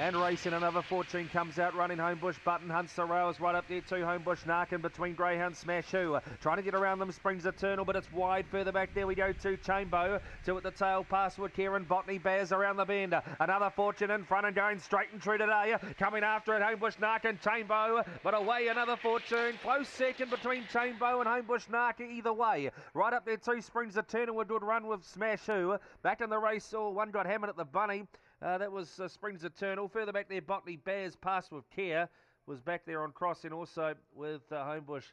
And racing, another Fortune comes out running. Homebush Button hunts the rails right up there too. Homebush Narkin between Greyhound Smash Who. Trying to get around them, Springs Eternal, but it's wide. Further back there we go to Chambo. Two at the tail, Password Kieran, Botany Bears around the bend. Another Fortune in front and going straight and true today. Coming after it, Homebush Narkin, Chambo, but away another Fortune. Close second between Chambo and Homebush Narkin either way. Right up there too, Springs Eternal would run with Smash Who. Back in the race, one got hammered at the bunny. That was Springs Eternal. Further back there, Botany Bears, Passed with Care, was back there on crossing also with Homebush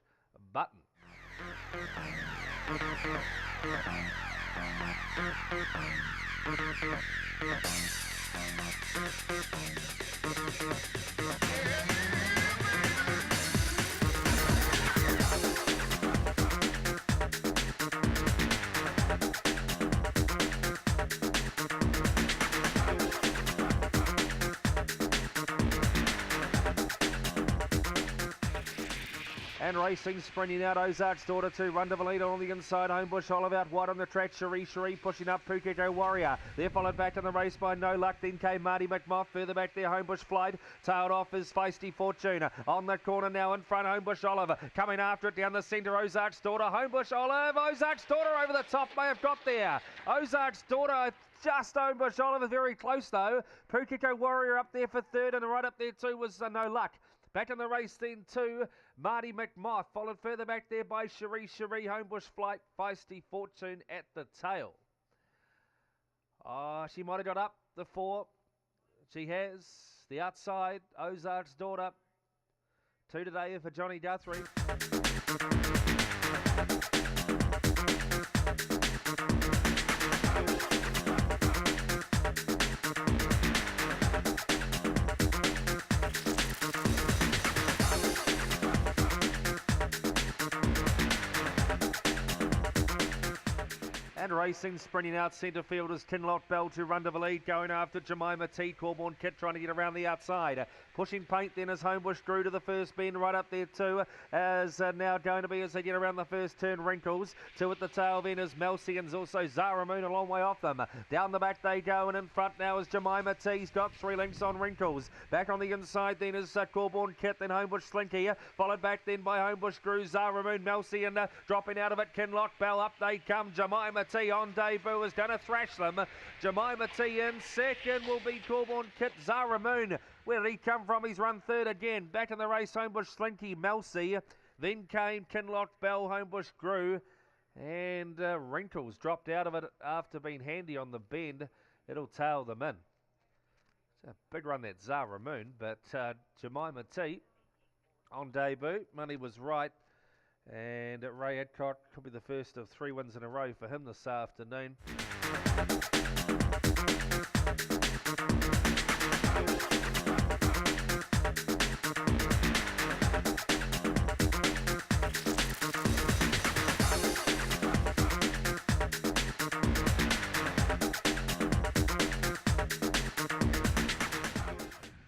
Button. And racing, sprinting out, Ozark's Daughter to Run to the leader on the inside. Homebush Olive out wide on the track. Cherie pushing up Pukeko Warrior. They're followed back in the race by No Luck. Then came Marty McMoth. Further back there, Homebush Flight. Tailed off is Feisty Fortune. On the corner now in front, Homebush Olive. Coming after it down the centre, Ozark's Daughter. Homebush Olive. Ozark's Daughter over the top. May have got there. Ozark's Daughter just Homebush Olive. Very close though. Pukeko Warrior up there for third. And right up there too was No Luck. Back in the race then too, Marty McMoth, followed further back there by Cherie, Homebush Flight, Feisty Fortune at the tail. She might have got up the 4. She has. The outside, Ozark's Daughter. 2 today for Johnny Guthrie. And racing, sprinting out centre field is Kinloch Bell to Run to the lead, going after Jemima T. Corborn Kit trying to get around the outside. Pushing paint then as Homebush grew to the first bend, right up there too, as now going to be as they get around the first turn, Wrinkles. 2 at the tail then is Melcy and also Zara Moon a long way off them. Down the back they go, and in front now is Jemima T. He's got 3 lengths on Wrinkles. Back on the inside then is Corborn Kit, then Homebush Slinky, followed back then by Homebush Grew, Zara Moon, Melcy, and dropping out of it, Kinloch Bell. Up they come, Jemima T. On debut is going to thrash them. Jemima T in second will be Corborn Kit. Zara Moon, where did he come from? He's run third again. Back in the race, Homebush Slinky, Melcy. Then came Kinloch Bell, Homebush Grew. And Wrinkles dropped out of it after being handy on the bend. It'll tail them in. It's a big run that Zara Moon, but Jemima T on debut. Money was right. And Ray Adcock could be the first of 3 wins in a row for him this afternoon.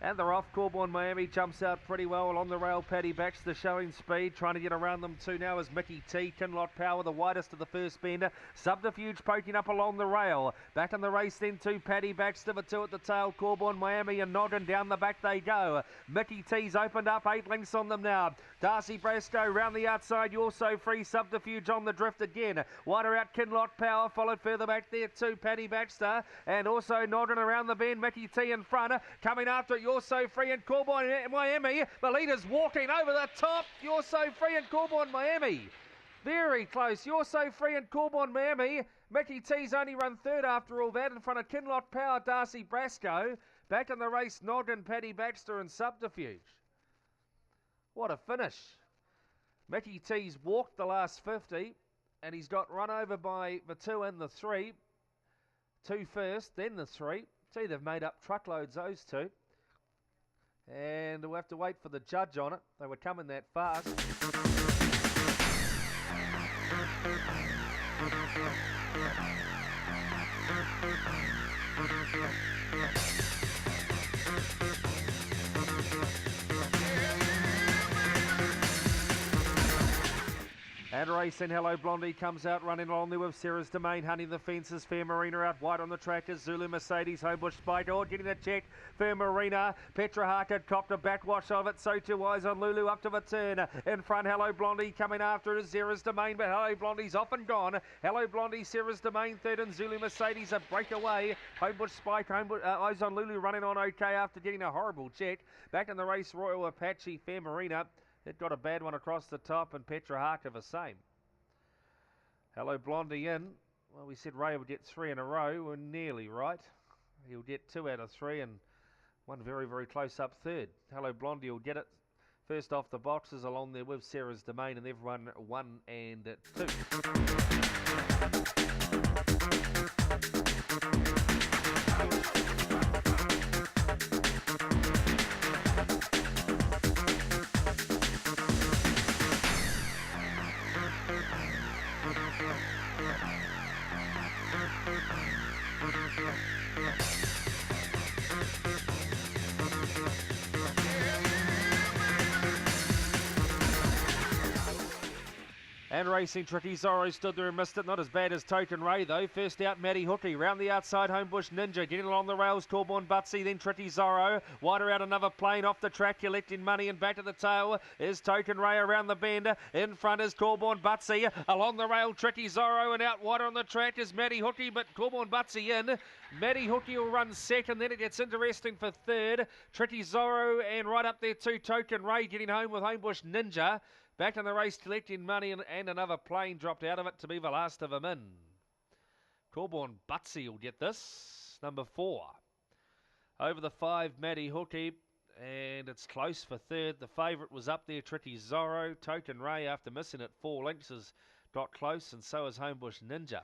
And they're off. Corborn Miami jumps out pretty well along the rail. Paddy Baxter showing speed. Trying to get around them too now is Mickey T. Kinloch Power, the widest of the first bender. Subterfuge poking up along the rail. Back in the race then to Paddy Baxter for 2 at the tail. Corborn Miami and Noggin down the back they go. Mickey T's opened up 8 lengths on them now. Darcy Brasco round the outside. You're so free. Subterfuge on the drift again. Wider out Kinloch Power. Followed further back there to Paddy Baxter. And also Noggin around the bend. Mickey T in front. Coming after it. You're so free and Corborn Miami. The leader's walking over the top. You're so free and Corborn Miami. Very close. You're so free and Corborn Miami. Mickey T's only run third after all that in front of Kinloch Power, Darcy Brasco. Back in the race, Noggin, Paddy Baxter and Subterfuge. What a finish. Mickey T's walked the last 50 and he's got run over by the 2 and the 3. 2 first, then the 3. See, they've made up truckloads, those 2. And we'll have to wait for the judge on it. They were coming that fast. And racing, Hello Blondie comes out running along there with Sarah's Domain, hunting the fences. Fair Marina out wide on the track is Zulu Mercedes, Homebush Spike, all getting the check. Fair Marina, Petra Harker copped a backwash of it, so too Eyes on Lulu up to the turn. In front, Hello Blondie coming after it is Sarah's Domain, but Hello Blondie's off and gone. Hello Blondie, Sarah's Domain third, and Zulu Mercedes a breakaway. Homebush Spike, Eyes on Lulu running on okay after getting a horrible check. Back in the race, Royal Apache, Fair Marina. It got a bad one across the top, and Petra Harker the same. Hello Blondie in. Well, we said Ray would get 3 in a row. We're nearly right. He'll get 2 out of 3 and one very, very close up third. Hello Blondie will get it. First off the boxes along there with Sarah's Domain, and they've run 1 and 2. And racing, Tricky Zorro stood there and missed it. Not as bad as Token Ray, though. First out, Matty Hookie. Round the outside, Homebush Ninja. Getting along the rails, Corborn Butsy. Then Tricky Zorro. Wider out, another plane off the track. Collecting money, and back to the tail is Token Ray around the bend. In front is Corborn Butsy. Along the rail, Tricky Zorro. And out wider on the track is Matty Hookie, but Corborn Butsy in. Matty Hookie will run second. Then it gets interesting for third. Tricky Zorro, and right up there too, Token Ray getting home with Homebush Ninja. Back in the race, collecting money, and another plane dropped out of it to be the last of them in. Corborn Butsy will get this, number 4. Over the 5, Matty Hookie, and it's close for third. The favourite was up there, Tricky Zorro. Token Ray, after missing it 4 lengths, has got close, and so has Homebush Ninja.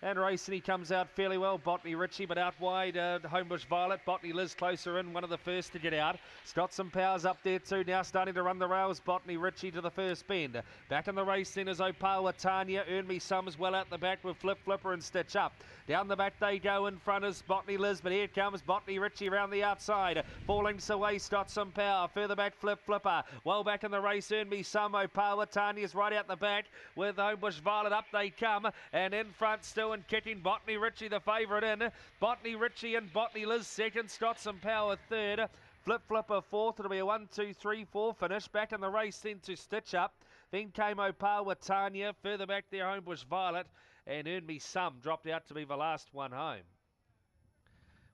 And racing, he comes out fairly well. Botany Richie, but out wide, Homebush Violet. Botany Liz closer in, one of the first to get out. It's got some powers up there too. Now starting to run the rails. Botany Richie to the first bend. Back in the race then is Opawa Tanya. Earn Me Some as well out the back with Flip Flipper and Stitch Up. Down the back they go. In front is Botany Liz, but here comes Botany Richie around the outside. 4 lengths away, got some power. Further back, Flip Flipper. Well back in the race, Earn Me Some. Opawa Tanya's right out the back with Homebush Violet. Up they come, and in front still and kicking, Botany Richie the favourite in. Botany Richie and Botany Liz second. Got some power third. Flip Flipper fourth. It'll be a 1, 2, 3, 4 finish. Back in the race then to Stitch Up. Then came Opawa Tanya. Further back there, Homebush Violet. And Earn Me Some dropped out to be the last one home.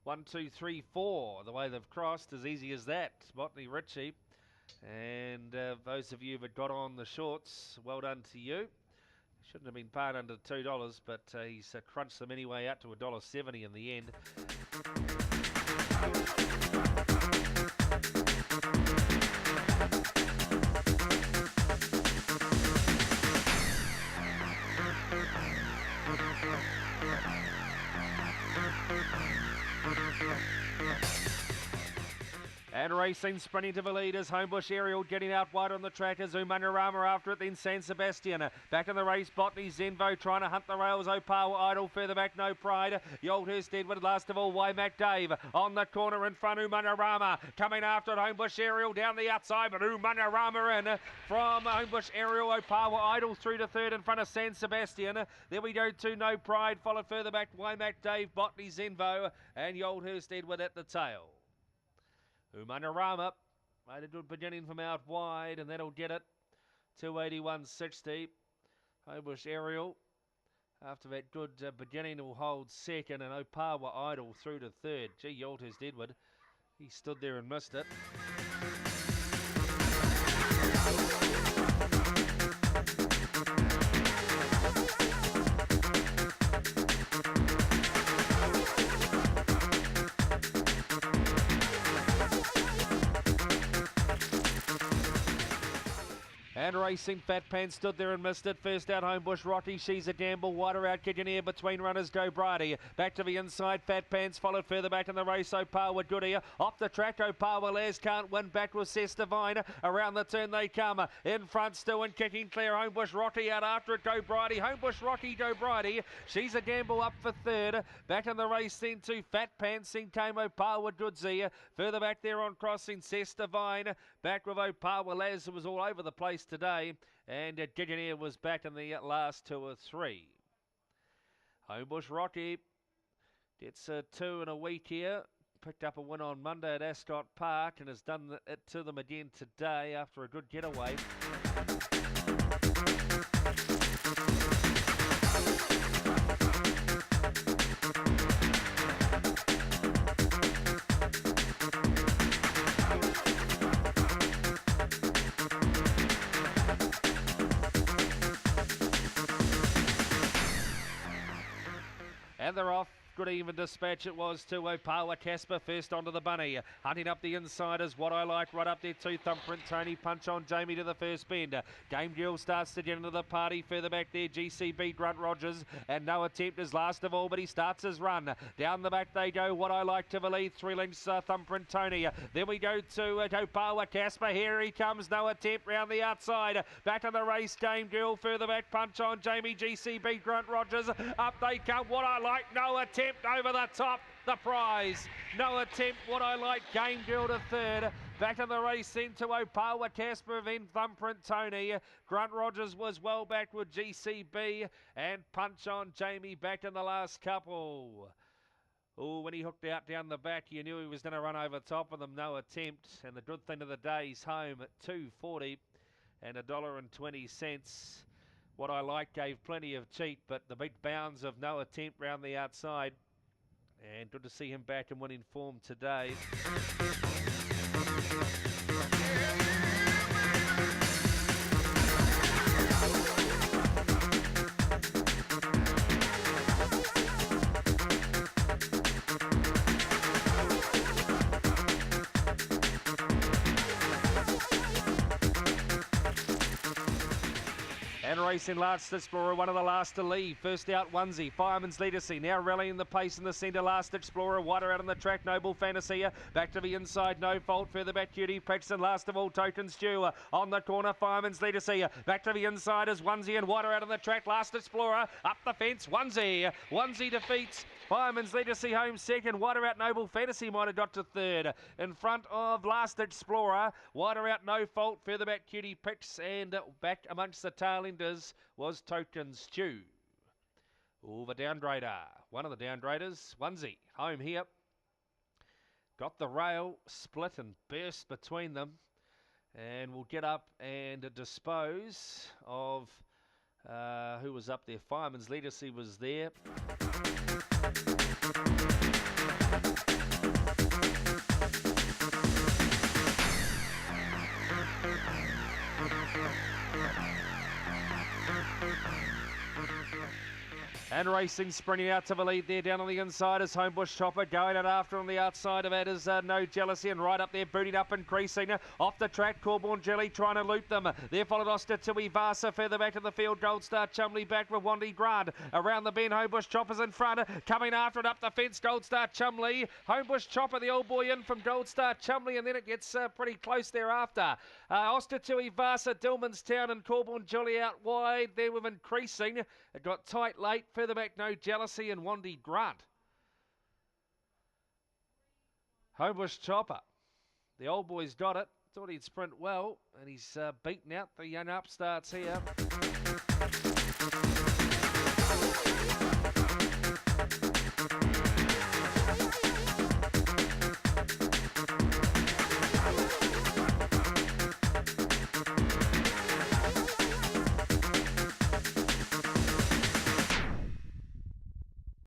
1, 2, 3, 4. The way they've crossed, as easy as that. Botany Richie. And those of you that got on the shorts, well done to you. Shouldn't have been paid under $2, but he's crunched them anyway out to $1.70 in the end. And racing, sprinting to the leaders. Homebush Aerial getting out wide on the track as Umanarama after it, then San Sebastian. Back in the race, Botany Zenvo trying to hunt the rails. Opawa Idol further back, No Pride. Yoldhurst Edward, last of all, Waymac Dave. On the corner in front, Umanarama. Coming after it, Homebush Aerial down the outside, but Umanarama in from Homebush Aerial. Opawa Idol through to third in front of San Sebastian. There we go to No Pride, followed further back, Waymac Dave, Botany Zenvo, and Yoldhurst Edward at the tail. Umanarama made a good beginning from out wide, and that'll get it. 281.60. Homebush Aerial, after that good beginning, will hold second, and Opawa Idol through to third. Gee, Yoldhurst Edward, he stood there and missed it. And racing, Fat Pan stood there and missed it. First out, Homebush Rocky. She's a gamble. Wider out, Kitchener. Between runners, Go Brady. Back to the inside, Fat Pants followed further back in the race. Opawa Goodyear. Off the track, Opawa Les can't win. Back with Cess Divine. Around the turn they come. In front, still and kicking clear. Homebush Rocky out after it. Go Brady. Homebush Rocky, Go Brady. She's a gamble up for third. Back in the race then to Fat Pants. Then came Opawa Goodyear. Further back there on crossing, Cess Divine. Back with Opawa Les, who was all over the place today, and Kitchener was back in the last 2 or 3. Homebush Rocky gets 2 in a week here. Picked up a win on Monday at Ascot Park and has done it to them again today after a good getaway. And they're off. Good even dispatch it was to Opawa Casper first onto the bunny. Hunting up the inside is What I Like right up there to Thumbprint Tony. Punch on Jamie to the first bend. Game Deal starts to get into the party. Further back there, GCB Grunt Rogers. And No Attempt is last of all, but he starts his run. Down the back they go. What I Like to the lead. 3 lengths Thumbprint Tony. Then we go to Opawa Casper. Here he comes. No Attempt round the outside. Back in the race, Game Deal. Further back, Punch on Jamie. GCB Grunt Rogers. Up they come. What I Like. No Attempt. Over the top, the prize. No Attempt, What I Like, Game Deal to third. Back in the race then to Opawa Casper, then Thumbprint Tony. Grunt Rogers was well back with GCB, and Punch on Jamie back in the last couple. Oh, when he hooked out down the back, you knew he was going to run over top of them. No Attempt, and the good thing of the day, he's home at $2.40 and $1.20. What I Like gave plenty of cheat, but the big bounds of No Attempt round the outside. And good to see him back in winning form today. And racing Last Explorer, one of the last to leave. First out, Onesie. Fireman's Legacy now rallying the pace in the centre. Last Explorer, wider out on the track. Noble Fantasia. Back to the inside, No Fault. Further back, Cutie Paxton. Last of all, Token Stew. On the corner, Fireman's Legacy. Back to the inside is Onesie and wider out on the track. Last Explorer. Up the fence, Onesie. Onesie defeats Fireman's Legacy home second. Wider out Noble Fantasy might have got to third. In front of Last Explorer. Wider out No Fault. Further back Cutie Pix. And back amongst the tail enders was Token Stew. Oh, the downgrader. One of the downgraders. Onesie. Home here. Got the rail split and burst between them. And we'll get up and dispose of who was up there. Fireman's Legacy was there. And racing, sprinting out to the lead there. Down on the inside is Homebush Chopper. Going out after on the outside of that is No Jealousy. And right up there, booting up, increasing. Off the track, Corborn Jelly trying to loop them. There followed Oster Tui Vasa. Further back to the field, Gold Star Chumley back with Wandy Grant. Around the bend, Homebush Chopper's in front. Coming after it up the fence, Gold Star Chumley. Homebush Chopper, the old boy in from Gold Star Chumley. And then it gets pretty close thereafter. Oster Tui Vasa, Dillmanstown and Corborn Jelly out wide. There with increasing. It got tight late. Further back, No Jealousy and Wandy Grant. Homebush Chopper. The old boy's got it. Thought he'd sprint well, and he's beaten out the young upstarts here.